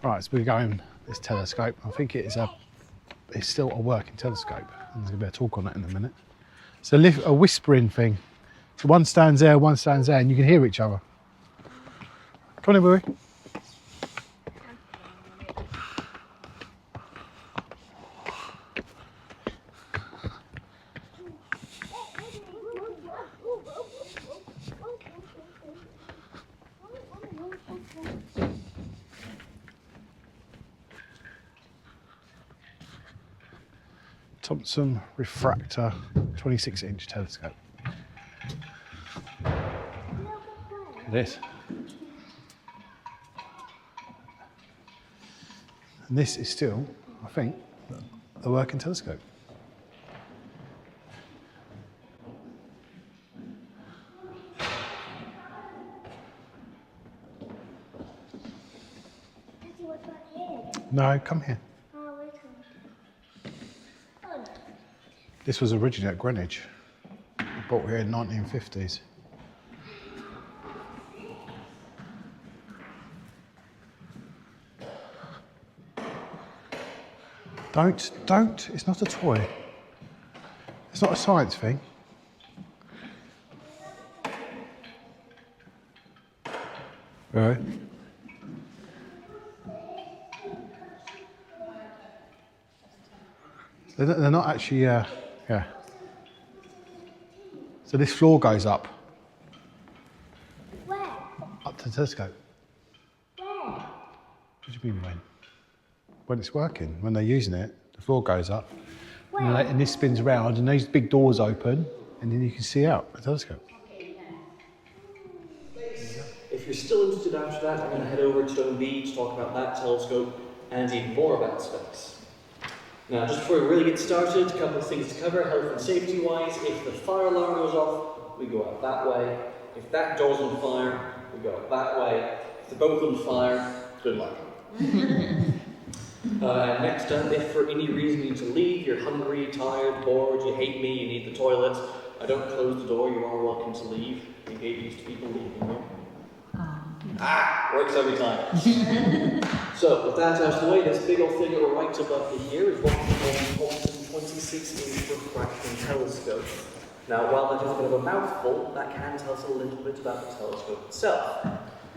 Right, so we're going this telescope. I think it's still a working telescope. I'm going to be able to talk on it in a minute. It's a whispering thing. So one stands there, and you can hear each other. Come on in, Willie. Thomson refractor 26-inch telescope. Look at this. And this is still, I think, a working telescope. No, come here. This was originally at Greenwich. Bought here in the 1950s. Don't, it's not a toy. It's not a science thing. Right. They're not actually, yeah. So this floor goes up. Where? Up to the telescope. Where? What do you mean when? When it's working, when they're using it, the floor goes up. And this spins around and these big doors open and then you can see out the telescope. If you're still interested after that, I'm going to head over to OB to talk about that telescope and even more about space. Now, just before we really get started, a couple of things to cover, health and safety wise. If the fire alarm goes off, we go out that way. If that door's on fire, we go out that way. If they're both on fire, good luck. Next up, if for any reason you need to leave, you're hungry, tired, bored, you hate me, you need the toilet, I don't close the door, you are welcome to leave. You get used to people leaving here. Works every time. So, with that out of the way, this big old figure right above me here is what we call the Thomson 26-inch refraction telescope. Now, while that is a bit of a mouthful, that can tell us a little bit about the telescope itself.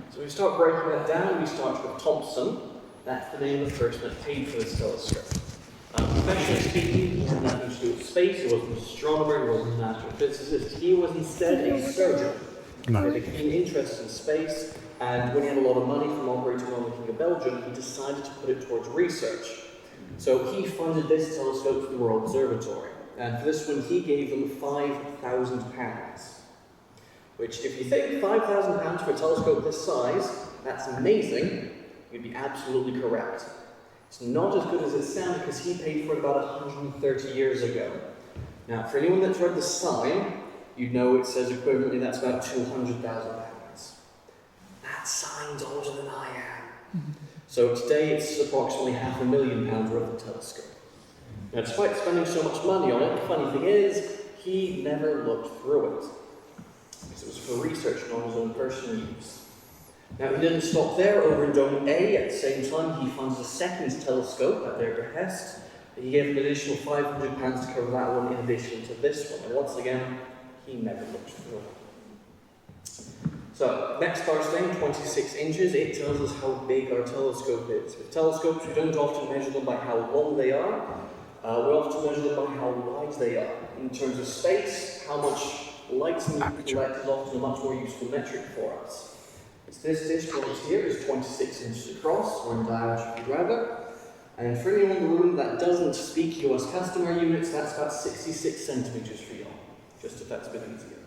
So we start breaking that down, we start with Thomson. That's the name of the person that paid for this telescope. Professionally speaking, he had nothing to do with space, he wasn't an astronomer, he wasn't an astrophysicist, he was instead a surgeon. He had a keen interest in space, and when he had a lot of money from operating on the King of Belgium, he decided to put it towards research. So he funded this telescope for the Royal Observatory, and for this one he gave them £5,000. Which, if you think £5,000 for a telescope this size, that's amazing, you'd be absolutely correct. It's not as good as it sounds because he paid for it about 130 years ago. Now, for anyone that's read the sign, you'd know it says equivalently that's about £200,000. That sign's older than I am. So today it's approximately £500,000 worth of telescope. Now, despite spending so much money on it, the funny thing is, he never looked through it. Because it was for research and on his own personal use. Now, he didn't stop there. Over in Dome A, at the same time, he funds a second telescope at their behest. He gave an additional £500 to cover that one in addition to this one. And once again, he never looked through it. So, next first thing, 26 inches, it tells us how big our telescope is. With telescopes, we don't often measure them by how long they are. We often measure them by how wide they are. In terms of space, how much light we collect is often a much more useful metric for us. This dish right here is 26 inches across, or in diameter if you'd rather. And for anyone in the room that doesn't speak US customer units, that's about 66 centimeters for y'all. Just if that's a bit easier.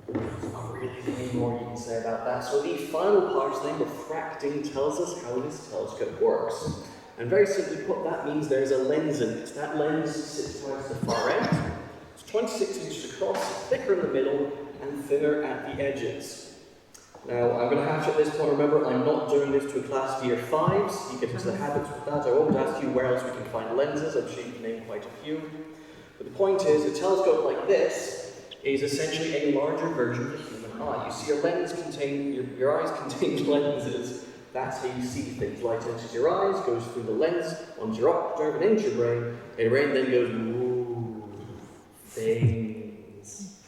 There's not really any more you can say about that. So the final part then, refracting, tells us how this telescope works. And very simply put, that means there's a lens in it. That lens sits towards the far end. It's 26 inches across, thicker in the middle, and thinner at the edges. Now, I'm going to have to at this point remember I'm not doing this to a class of year 5s. You get into the habits with that. I won't ask you where else we can find lenses. I'm sure you can name quite a few. But the point is, a telescope like this is essentially a larger version of the human eye. You see, your eyes contain lenses. That's how you see things. Light enters your eyes, goes through the lens, onto your optic nerve, and into your brain. And your brain then goes, ooh, things.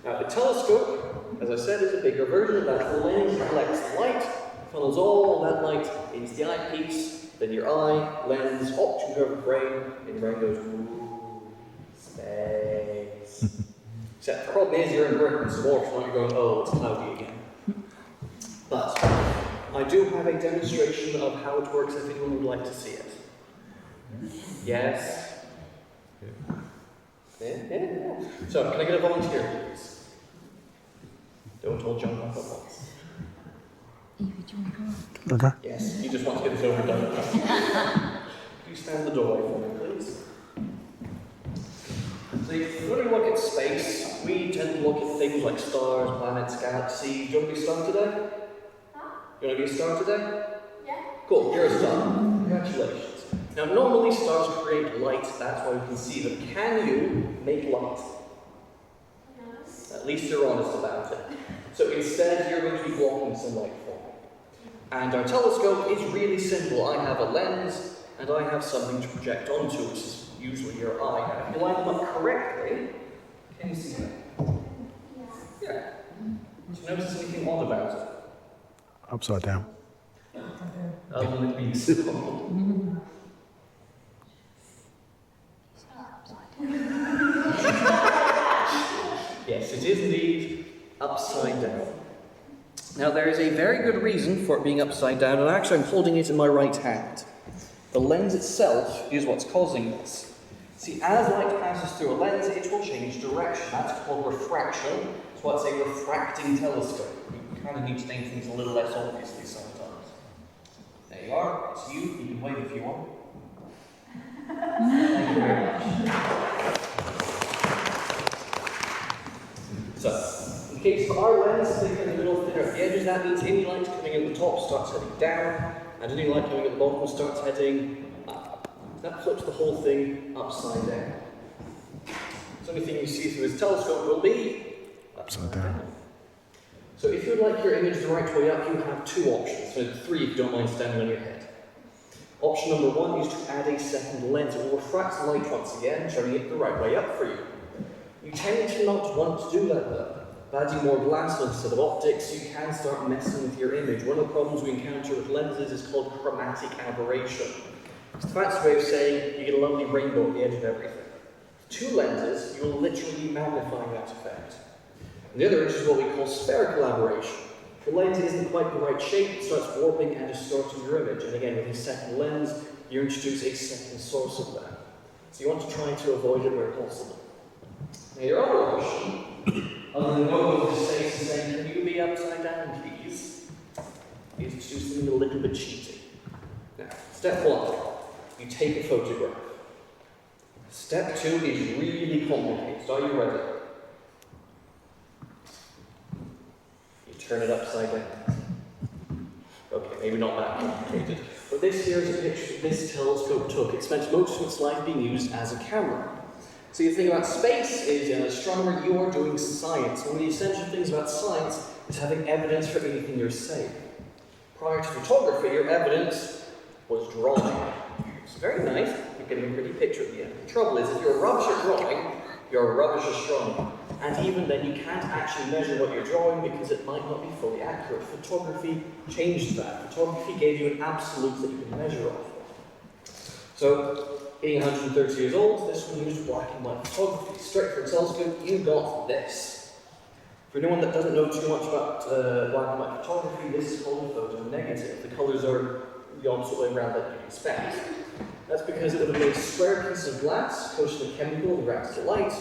Now, the telescope, as I said, is a bigger version of that. The lens collects the light, funnels all that light into the eyepiece, then your eye, lens, optic nerve, brain, and your brain goes, ooh, space. Except the problem is you're in Britain, so more often you're going, oh, it's cloudy again. But I do have a demonstration of how it works if anyone would like to see it. Yes? Yeah. So, can I get a volunteer, please? Don't all jump up at once. Okay. Yes, you just want to get this over and done with. You stand the doorway for me, please. So, if you want to look at space, we tend to look at things like stars, planets, galaxies. Do you want to be a star today? You want to be a star today? Yeah. Cool, you're a star. Congratulations. Now, normally stars create light, that's why we can see them. Can you make light? No. At least you're honest about it. So instead, you're going to be blocking some light for me. And our telescope is really simple. I have a lens, and I have something to project onto, which is usually your eye. Now, if you line them up correctly, can you see that? Yeah. Do you notice anything odd about it? Upside down. Other than it being small. Yes, it is indeed upside down. Now, there is a very good reason for it being upside down, and actually I'm holding it in my right hand. The lens itself is what's causing this. See, as light passes through a lens, it will change direction. That's called refraction. That's why it's a refracting telescope. You kind of need to name things a little less obviously sometimes. There you are. It's you. You can wave if you want. Thank you very much. So, in case of our lens, thicker in the middle, thinner at the edges, that means any light coming in the top starts heading down, and any light coming at the bottom starts heading up. That flips the whole thing upside down. So anything you see through this telescope will be Upside down. So if you'd like your image the right way up, you have two options. So three if you don't mind standing on your head. Option number one is to add a second lens. It will refract the light once again, showing it the right way up for you. You tend to not want to do that though. By adding more glass instead of optics, you can start messing with your image. One of the problems we encounter with lenses is called chromatic aberration. It's the fancy way of saying you get a lovely rainbow at the edge of everything. With two lenses, you'll literally be magnifying that effect. And the other is what we call spherical aberration. If the lens isn't quite the right shape, it starts warping and distorting your image. And again, with a second lens, you introduce a second source of that. So you want to try to avoid it where possible. Now your other option, other than going over space and saying, can you be upside down, please, is to do something a little bit cheating. Now, step one, you take a photograph. Step two is really complicated. Are you ready? You turn it upside down. Okay, maybe not that complicated. But this here is a picture this telescope took. It spent most of its life being used as a camera. So the thing about space is, as an astronomer, you are doing science. One of the essential things about science is having evidence for anything you're saying. Prior to photography, your evidence was drawing. It's very nice. You're getting a pretty picture at the end. The trouble is, if you're rubbish at drawing, you're a rubbish astronomer. And even then, you can't actually measure what you're drawing because it might not be fully accurate. Photography changed that. Photography gave you an absolute that you could measure off. So, being 130 years old, this one used black and white photography. Straight from a telescope, you got this. For anyone that doesn't know too much about black and white photography, this is called a photonegative. The colours are the opposite way around that you'd expect. That's because it would have made a square piece of glass, coated in chemical, and wrapped to light.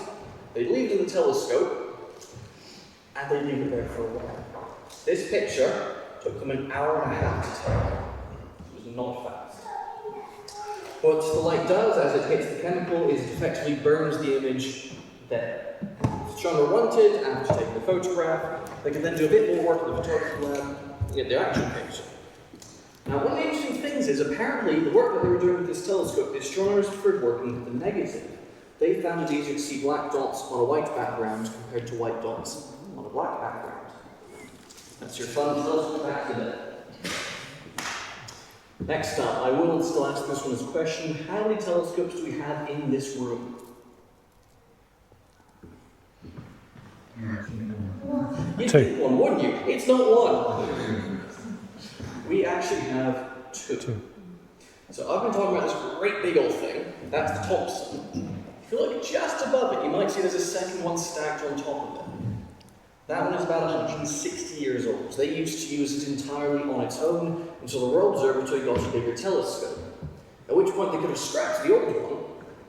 They'd leave it in the telescope, and they'd leave it there for a while. This picture took them an hour and a half to take. It was not fast. What the light does as it hits the chemical is it effectively burns the image there. If the astronomer wanted, after taking the photograph, they could then do a bit more work in the photography lab and get their actual picture. Now, one of the interesting things is apparently the work that they were doing with this telescope, the astronomers preferred working with the negative. They found it easier to see black dots on a white background compared to white dots on a black background. That's your fun telescope fact today. Next up, I will still ask this one as a question. How many telescopes do we have in this room? You'd think one, wouldn't you? It's not one. We actually have two. So I've been talking about this great big old thing. That's the top sun. If you look just above it, you might see there's a second one stacked on top of it. That one is about 160 years old. They used to use it entirely on its own until the Royal Observatory got a bigger telescope. At which point they could have scrapped the old one,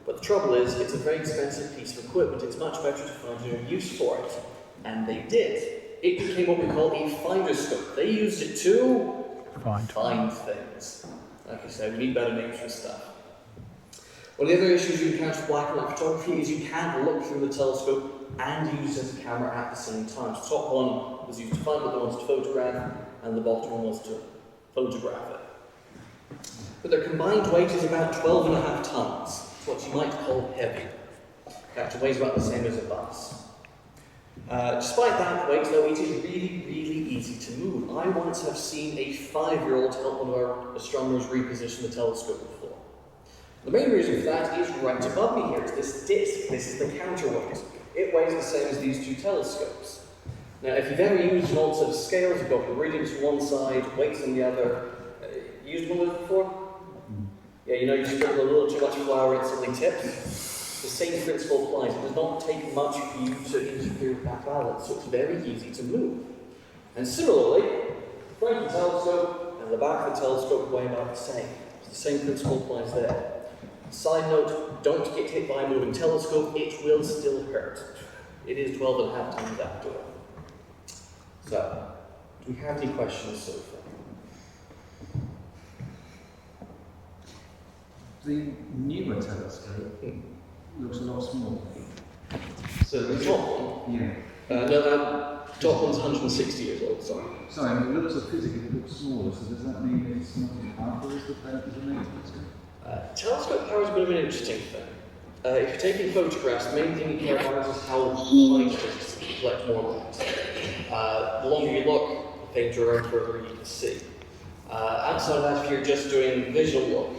but the trouble is, it's a very expensive piece of equipment. It's much better to find a new use for it. And they did. It became what we call a finderscope. They used it to find things. Like I said, we need better names for stuff. One of the other issues you encounter with black and white photography is you can't look through the telescope and use it as a camera at the same time. So the top one was used to find what they wanted to photograph, and the bottom one was to photograph it. But their combined weight is about 12.5 tons. It's what you might call heavy. In fact, it weighs about the same as a bus. Despite that weight, though, it is really, really easy to move. I once have seen a 5-year-old help one of our astronomers reposition the telescope before. The main reason for that is right above me here. It's this disc. This is the counterweight. It weighs the same as these two telescopes. Now, if you've ever used an old set of scales, you've got meridians on one side, weights on the other. Used one of those before? Yeah, you know, you sprinkle a little too much flour and it suddenly tips. The same principle applies. It does not take much for you to interfere with that balance, so it's very easy to move. And similarly, the front of the telescope and the back of the telescope weigh about the same. The same principle applies there. Side note, don't get hit by a moving telescope, it will still hurt. It is 12.5 times after all. So, do we have any questions so far? The newer telescope looks a lot smaller. So the top one? Yeah. No, top one's 160 years old, sorry. Sorry, I mean, it looks physically it looks smaller, so does that mean it's not as powerful as the main telescope? Telescope power is a bit of an interesting thing. If you're taking photographs, the main thing you care about is how light it is to collect more light. The longer you look, the fainter and further you can see. Outside of that, if you're just doing visual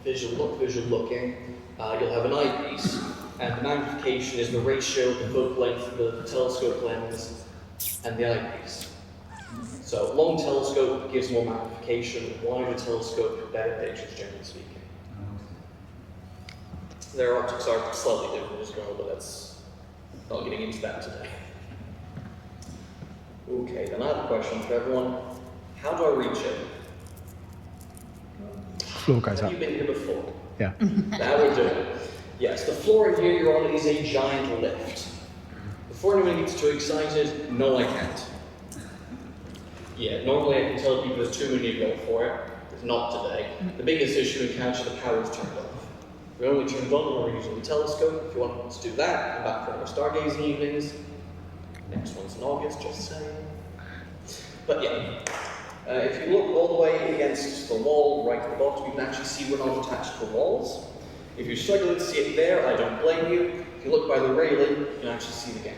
looking, you'll have an eyepiece, and the magnification is the ratio of the focal length of the telescope lens and the eyepiece. So, long telescope gives more magnification, wider telescope, better pictures, generally speaking. Their optics are slightly different as well, but that's not getting into that today. Okay, then I have a question for everyone. How do I reach it? Floor goes up. Have you been here before? Yeah. Now we're doing it. Yes, the floor in here you're on is a giant lift. Before anyone gets too excited, no I can't. Yeah, normally I can tell people there's too many to go for it. It's not today. The biggest issue we encounter, the power is turned off. We only turned on when we're using the telescope. If you want to do that, come back for our stargazing evenings. Next one's in August, just saying. But yeah, if you look all the way against the wall, right at the bottom, you can actually see we're not attached to the walls. If you're struggling to see it there, I don't blame you. If you look by the railing, you can actually see the gap.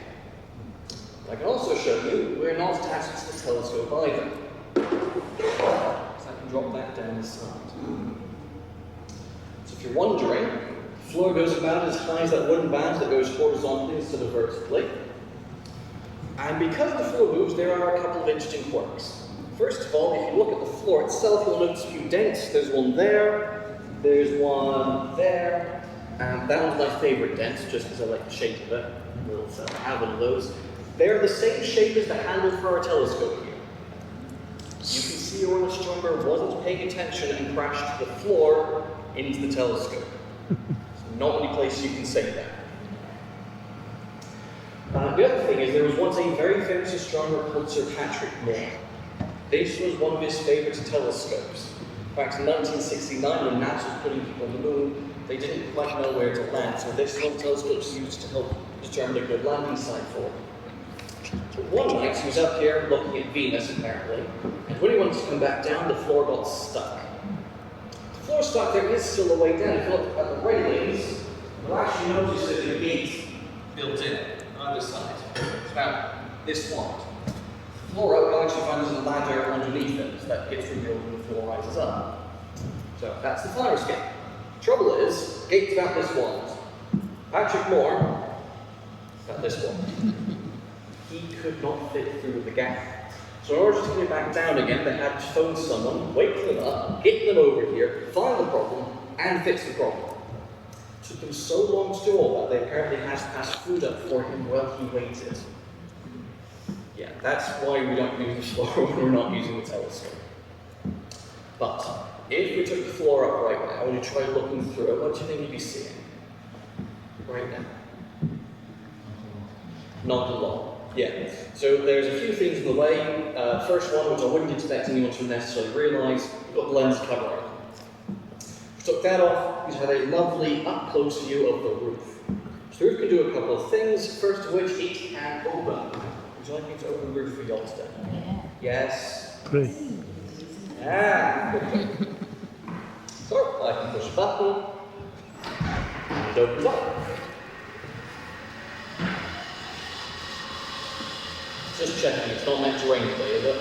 I can also show you we're not attached to the telescope either. So I can drop that down the side. So if you're wondering, the floor goes about as high as that wooden band that goes horizontally instead of vertically. And because the floor moves, there are a couple of interesting quirks. First of all, if you look at the floor itself, you'll notice a few dents. There's one there, there's one there, and that one's my favorite dent, just because I like the shape of it. We'll have one of those. They're the same shape as the handle for our telescope here. You can see your astronomer wasn't paying attention and crashed the floor into the telescope. So not many places you can say that. The other thing is there was once a very famous astronomer called Sir Patrick Moore. This was one of his favourite telescopes. In fact, in 1969, when NASA was putting people on the moon, they didn't quite know where to land, so this one telescope was used to help determine a good landing site for him. So one night, he was up here looking at Venus, apparently, and when he wanted to come back down, the floor got stuck. The floor stuck, there is still a way down. If you look at the railings, You'll actually notice that the gate built in on either side. It's about this wide. The floor up, you'll actually find there's a ladder underneath it, so that gets revealed when the floor rises up. So that's the fire escape. Trouble is, gate's about this wide. Patrick Moore, about this wide. He could not fit through the gap. So in order to get it back down again, they had to phone someone, wake them up, get them over here, find the problem, and fix the problem. It took them so long to do all that, they apparently had to pass food up for him while he waited. Yeah, that's why we don't use the floor when we're not using the telescope. But if we took the floor up right now and you tried looking through it, what do you think you'd be seeing? Right now? Not a lot. Yeah. So there's a few things in the way. First one, which I wouldn't expect anyone to necessarily realise, we've got the lens cover on. If we took that off, we had a lovely up-close view of the roof. So the roof can do a couple of things, first of which it can open. Would you like me to open the roof for y'all today? Yeah. Yes? Please. Ah, okay. So I can push a button, and it opens up. Just checking, it's not meant to rain today, is it?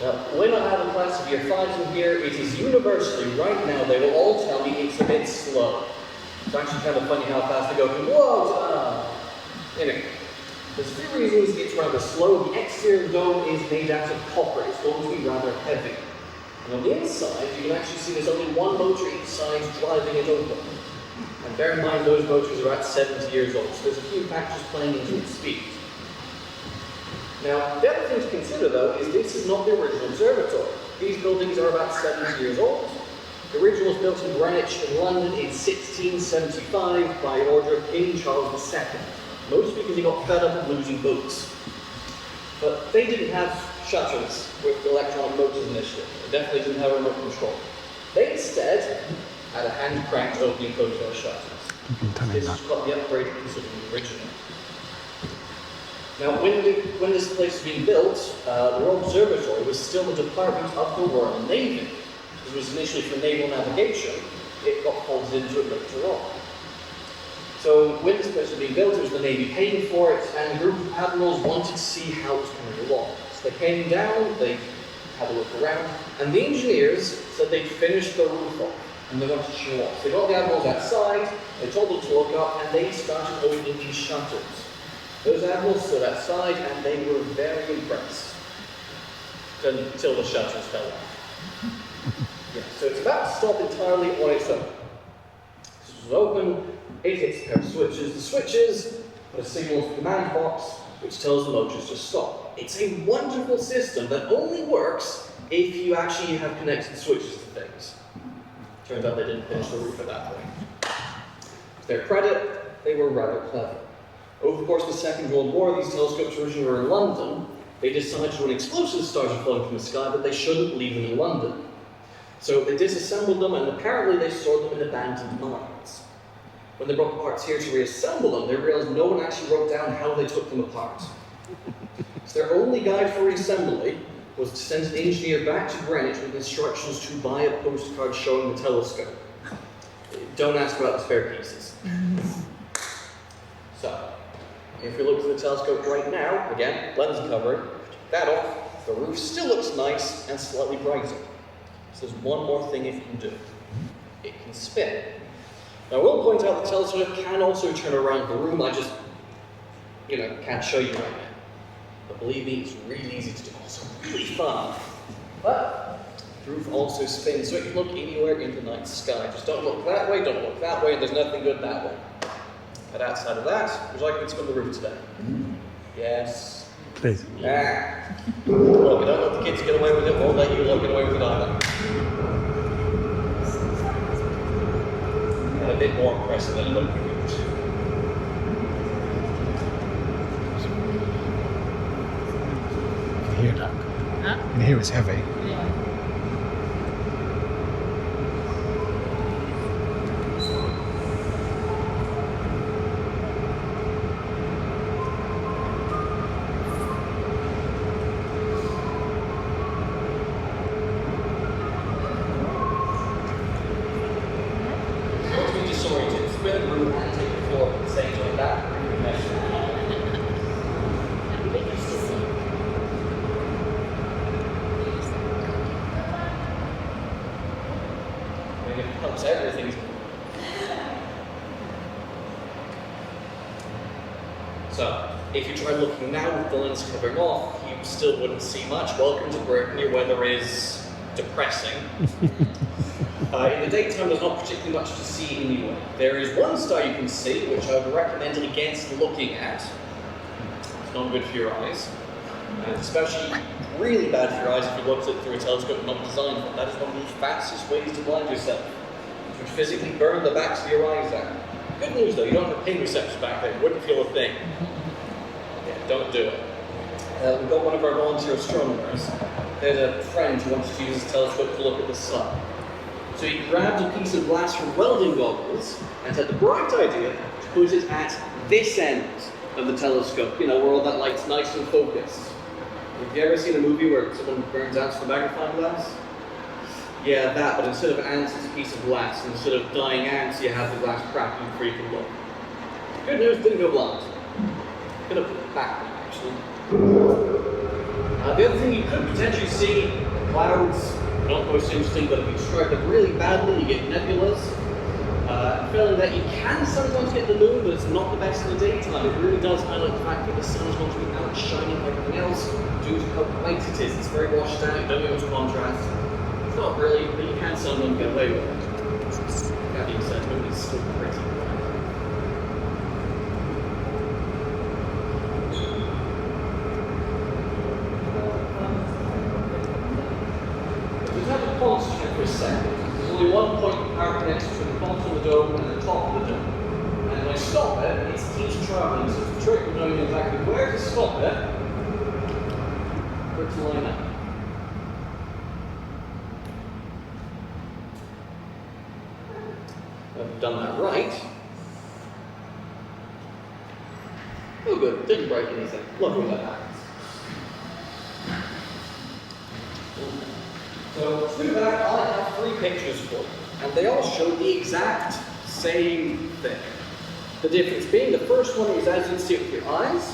Now, when I have a class of year 5s in here, it is universally, right now, they will all tell me it's a bit slow. It's actually kind of funny how fast they go from, whoa, anyway, there's a few reasons it's rather slow. The exterior dome is made out of copper. It's going to be rather heavy. And on the inside, you can actually see there's only one motor each side driving it open. And bear in mind, those motors are about 70 years old, so there's a few factors playing into its speed. Now, the other thing to consider, though, is this is not the original observatory. These buildings are about 70 years old. The original was built in Greenwich in London in 1675 by order of King Charles II, mostly because he got fed up of losing boats. But they didn't have shutters with electronic motors initially. They definitely didn't have remote control. They instead had a hand-cranked opening and closing their shutters. This is what the upgrade considered the original. Now, when this place was being built, the Royal Observatory was still a department of the Royal Navy. It was initially for naval navigation. It got folded into it later on. So when this place was being built, it was the Navy paying for it, and a group of admirals wanted to see how it was coming along. So they came down, they had a look around, and the engineers said they'd finished the roof off, and they wanted to show off. So they got the admirals outside, they told them to look up, and they started opening these shutters. Those admirals stood outside, and they were very impressed, until the shutters fell off. Yeah, so it's about to stop entirely on its own. This was open, it hits a pair of switches. The switches put a signal to the command box, which tells the motors to stop. It's a wonderful system that only works if you actually have connected switches to things. Turns out they didn't finish the roof at that point. To their credit, they were rather clever. Over the course of the Second World War, these telescopes originally were in London. They decided when explosives started falling from the sky that they shouldn't leave them in London. So they disassembled them, and apparently they stored them in abandoned mines. When they brought the parts here to reassemble them, they realized no one actually wrote down how they took them apart. So their only guide for reassembly was to send an engineer back to Greenwich with instructions to buy a postcard showing the telescope. Don't ask about the spare pieces. So, if we look at the telescope right now, again, lens covered, that off, the roof still looks nice and slightly brighter. So there's one more thing it can do. It can spin. Now I will point out the telescope can also turn around the room. I just, can't show you right now. But believe me, it's really easy to do. Also really fun. But the roof also spins, so it can look anywhere in the night sky. Just don't look that way, don't look that way, and there's nothing good that way. But outside of that, would you like me to spin the roof today? Yes. Please. Ah. Look, don't let the kids get away with it, won't let you get away with it either. And a bit more impressive than it looked. You can hear that. Huh? You can hear it's heavy. Yeah. sorry, to spin the room and take the floor at the same time. That really messes with me. I mean, it helps everything. So, if you try looking now with the lens covering off, you still wouldn't see much. Welcome to Britain, your weather is depressing. In the daytime, there's not particularly much to see anyway. There is one star you can see, which I would recommend against looking at. It's not good for your eyes. And it's especially really bad for your eyes if you look at it through a telescope not designed for it. That is one of the fastest ways to blind yourself. It would physically burn the backs of your eyes out. Good news though, you don't have pain receptors back there. You wouldn't feel a thing. Yeah, don't do it. We've got one of our volunteer astronomers. There's a friend who wants to use his telescope to look at the sun. So he grabbed a piece of glass from welding goggles and had the bright idea to put it at this end of the telescope, you know, where all that light's nice and focused. Have you ever seen a movie where someone burns ants with a magnifying glass? Yeah, that, but instead of ants, it's a piece of glass. And instead of dying ants, you have the glass cracking before you can look. Good news, didn't go blind. Could have put it back, actually. The other thing you could potentially see, clouds, not most interesting, but if you describe them really badly, you get nebulas. Feeling that you can sometimes get the moon, but it's not the best in the daytime. It really does highlight the fact that the sun is going to be out shining like everything else due to how bright it is. It's very washed out, you don't get much contrast. It's not really, but you can sometimes get away with it. That being said, the moon is still pretty bright. Just have a pulse check for a second. There's only one point of power connects between the bottom of the dome and the top of the dome. And when I stop it, it keeps traveling. So it's the trick of knowing exactly where to stop it, where to line up. I've done that right. Oh good, didn't break anything. Look at that happens. So through that, I have 3 pictures for you, and they all show the exact same thing. The difference being the first one is as you see it with your eyes,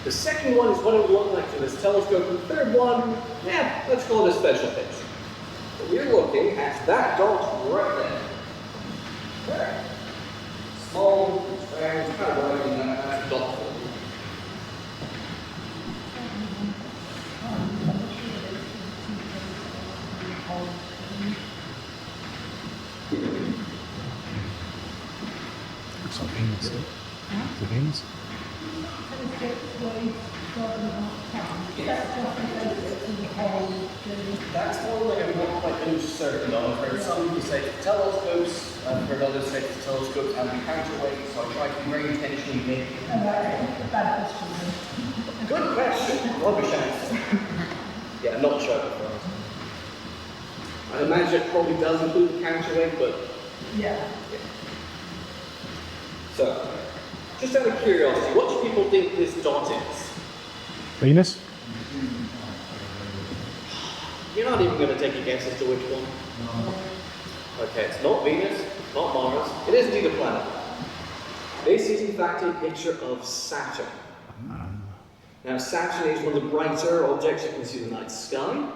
the second one is what it would look like through this telescope, and the third one, yeah, let's call it a special picture. But we're looking at that dot right there. There. Small, round, kind of right in that dot. Looks like Venus. The Venus? That's one way I'm not quite uncertain on. I've heard some people say it's telescopes, I've heard others say it's telescopes and we counterweight, so I try to be very intentionally making Good question. Rubbish answer. Yeah, not sure. I imagine it probably does include the counterweight, but yeah. So, just out of curiosity, what do people think this dot is? Venus? You're not even going to take a guess as to which one? No. Okay, it's not Venus, it's not Mars, it is indeed a planet. This is in fact a picture of Saturn. Now Saturn is one of the brighter objects you can see in the night sky.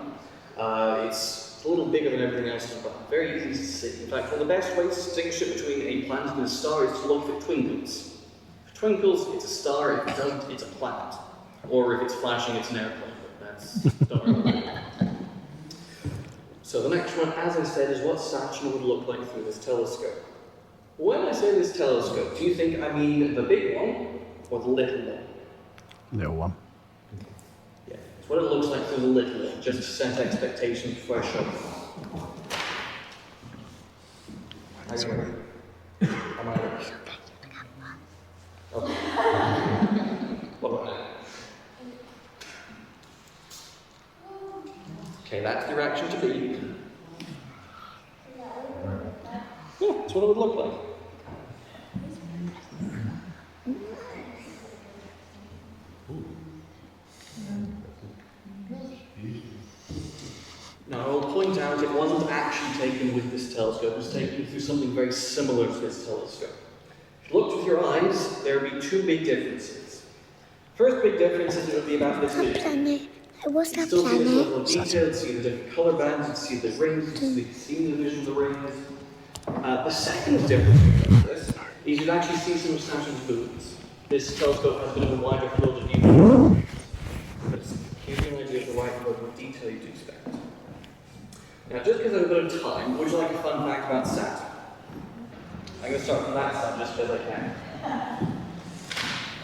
It's a little bigger than everything else as well, very easy to see. In fact, one of the best ways to distinguish it between a planet and a star is to look if it twinkles. If it twinkles, it's a star, if it doesn't, it's a planet. Or if it's flashing, it's an airplane, but that's, don't worry about that. So the next one, as I said, is what Saturn would look like through this telescope. When I say this telescope, do you think I mean the big one or the little one? Little one. Yeah, it's what it looks like through the little one, just to set expectations before I show you. Am I right? Okay. What about now? Okay, that's the reaction to be. Yeah, that's what it would look like. Now I will point out out, it wasn't actually taken with this telescope, it was taken through something very similar to this telescope. If you looked with your eyes, there would be two big differences. First big difference is it would be about this big. What's You that still see this planet? level of detail, you see the different colour bands, you see the rings, you see the division of the rings. The second difference with this is you'd actually see some of Saturn's moons. This telescope has a bit of a wider field of view, but it gives you an idea of the right level of detail you'd expect. Now, just because I have a bit of time, would you like a fun fact about Saturn? I'm going to start from that side just because I can.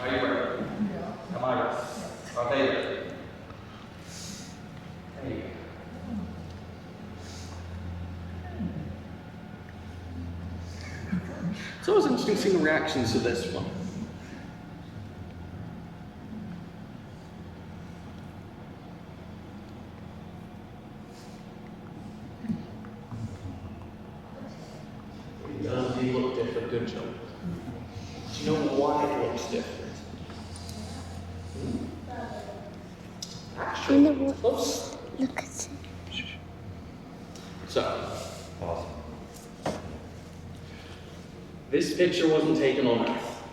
Are you ready? Am I ready? Are they ready? There you go. It's always interesting seeing the reactions to this one. It does indeed look different, good job. Do you know why it looks different? Actually, close. Look at it. So, pause. This picture wasn't taken on Earth.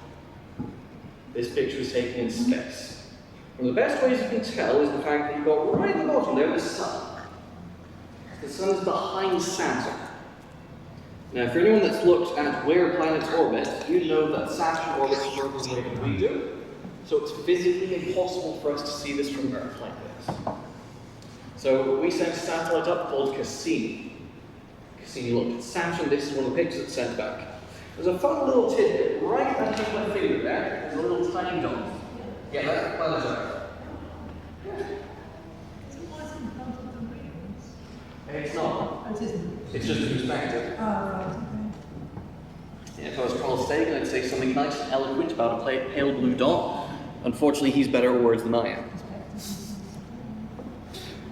This picture was taken in space. One of the best ways you can tell is the fact that you've got right at the bottom there the sun. The sun is behind Saturn. Now, for anyone that's looked at where planets orbit, you know that Saturn orbits further away than we do. So it's physically impossible for us to see this from Earth like this. So we sent a satellite up called Cassini. Cassini looked at Saturn. This is one of the pictures that's sent back. There's a fun little tidbit right underneath my finger there. There's a little tiny dot. Yeah, that's the planetary. It's not. It's just perspective. Yeah, if I was Carl Sagan, I'd say something nice and eloquent about a pale blue dot. Unfortunately, he's better at words than I am.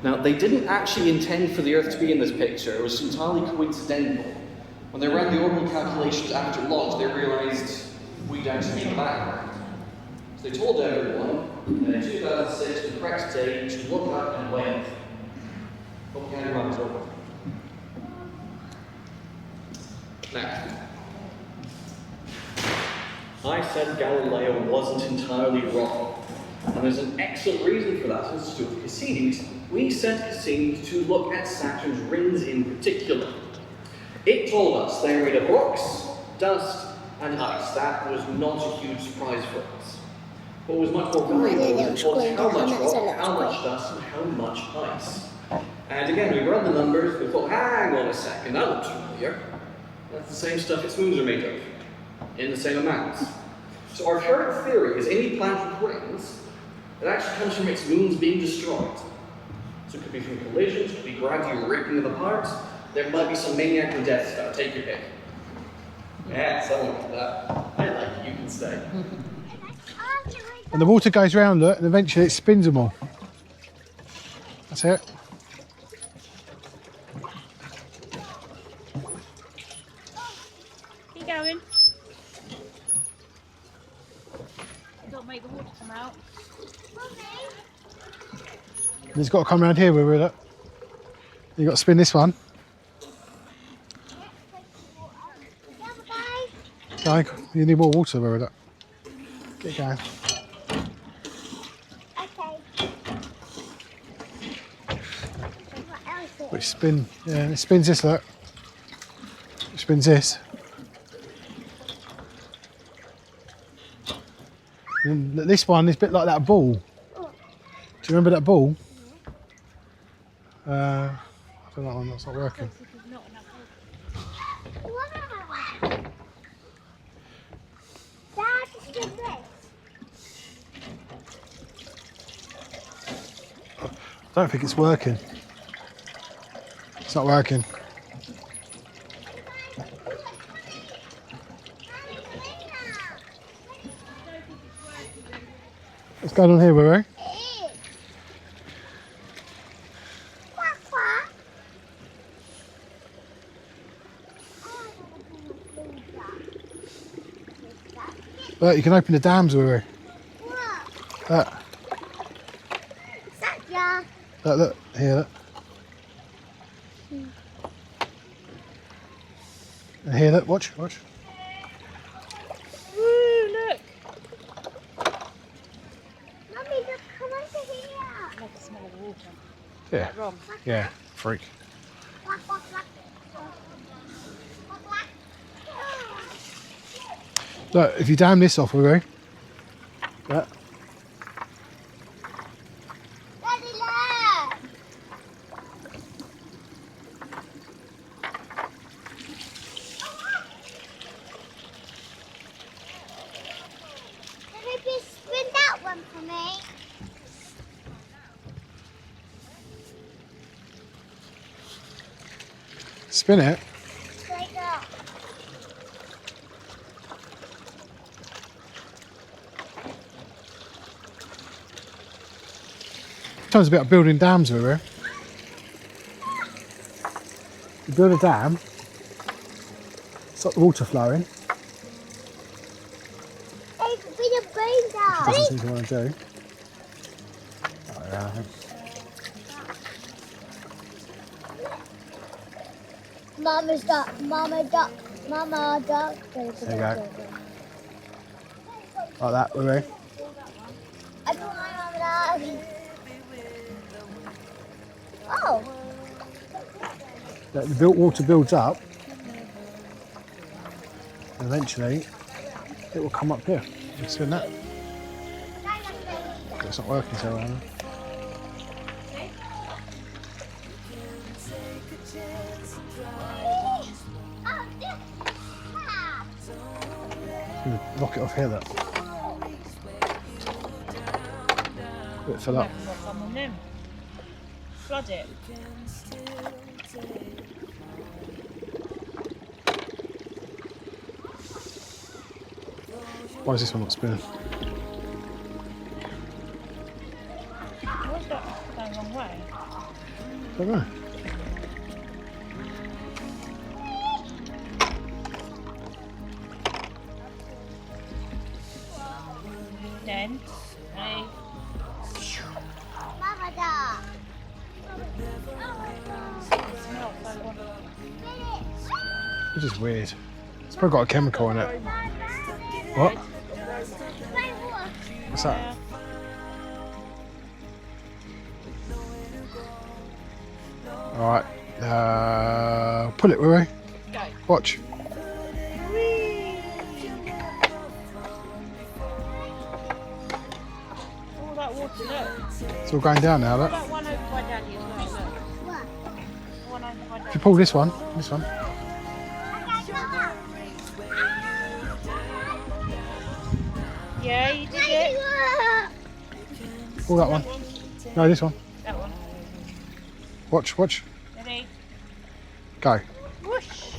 Now, they didn't actually intend for the Earth to be in this picture. It was entirely coincidental. When they ran the orbital calculations after launch, they realized we'd actually be in the background. So they told everyone that in 2006, the correct day to look up and wave. Hope you had your minds open. Now, I said Galileo wasn't entirely wrong. And there's an excellent reason for that. It's to do with Cassini. We sent Cassini to look at Saturn's rings in particular. It told us they were made of rocks, dust, and ice. That was not a huge surprise for us. What was much more valuable was it told us how much rock, how much dust, and how much ice. And again, we run the numbers, we thought, hang on a second, that looks familiar. That's the same stuff its moons are made of, in the same amounts. So our current theory is any planet with rings, it actually comes from its moons being destroyed. So it could be from collisions, it could be gravity ripping them apart. There might be some maniac and Death Star, take your pick. Yeah, someone like that. I like it, you can stay. And the water goes round it and eventually it spins them all. That's it. Keep going. Don't make the water come out. And it's got to come around here where we're at. You've got to spin this one. Go, you need more water where we're at. Get going. Which spin, yeah, it spins this, look. It spins this. And this one is a bit like that ball. Do you remember that ball? I don't know, that's not working. I don't think it's working. It's not working. What's going on here, Willow? Look, you can open the dams, Willow. Look. Look, here, look. here, look, watch, watch. Woo, look. Mummy, look, come over here. I love the smell of the water. Yeah, Is that wrong? yeah, freak. Quack, quack, quack. Quack, quack. Look, if you dam this off, we'll go. Yeah. Daddy, look. Can you please spin that one for me? Spin it. Like that. Sometimes about building dams, we were. You build a dam, stop the water flowing. Hey, we the brain down. Doesn't seem to want to do. Oh, yeah, I think. Mama's duck, Mama duck, Mama duck. There you go. Like that, we were. I don't want Mama duck. Oh, The built water builds up, and eventually it will come up here. You spin that. It's not working so well. Knock it off here, that. Let it fill up. Come on in. Flood it. Why is this one not spinning? Why's that going the wrong way? Don't know. Then, hey, Mama duck. smell so good. It's just weird. It's probably got a chemical in it. What? What's that? Alright. Pull it, will we? Go. Watch. All that water, look. It's all going down now, look. That one over by Daddy as well, look. What? The one over by If Daddy. you pull this one. Yeah, you did it. Pull that one. No, this one. That one. Watch, watch. Ready? Go. Whoosh.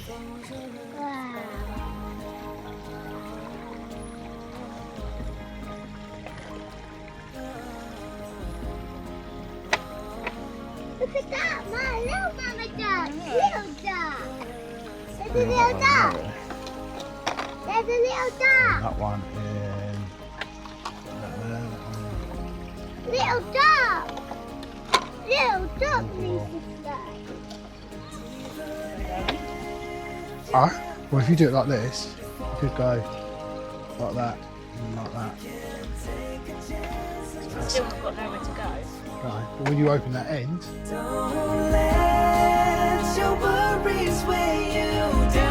Look at that, my little Mama duck. Little duck. There's a little duck. There's a little duck. That one in. Little duck. Little duck needs to fly. Ah, well, if you do it like this, you could go like that and like that. Still got nowhere to go. Right. But when you open that end, Don't let your worries weigh you down.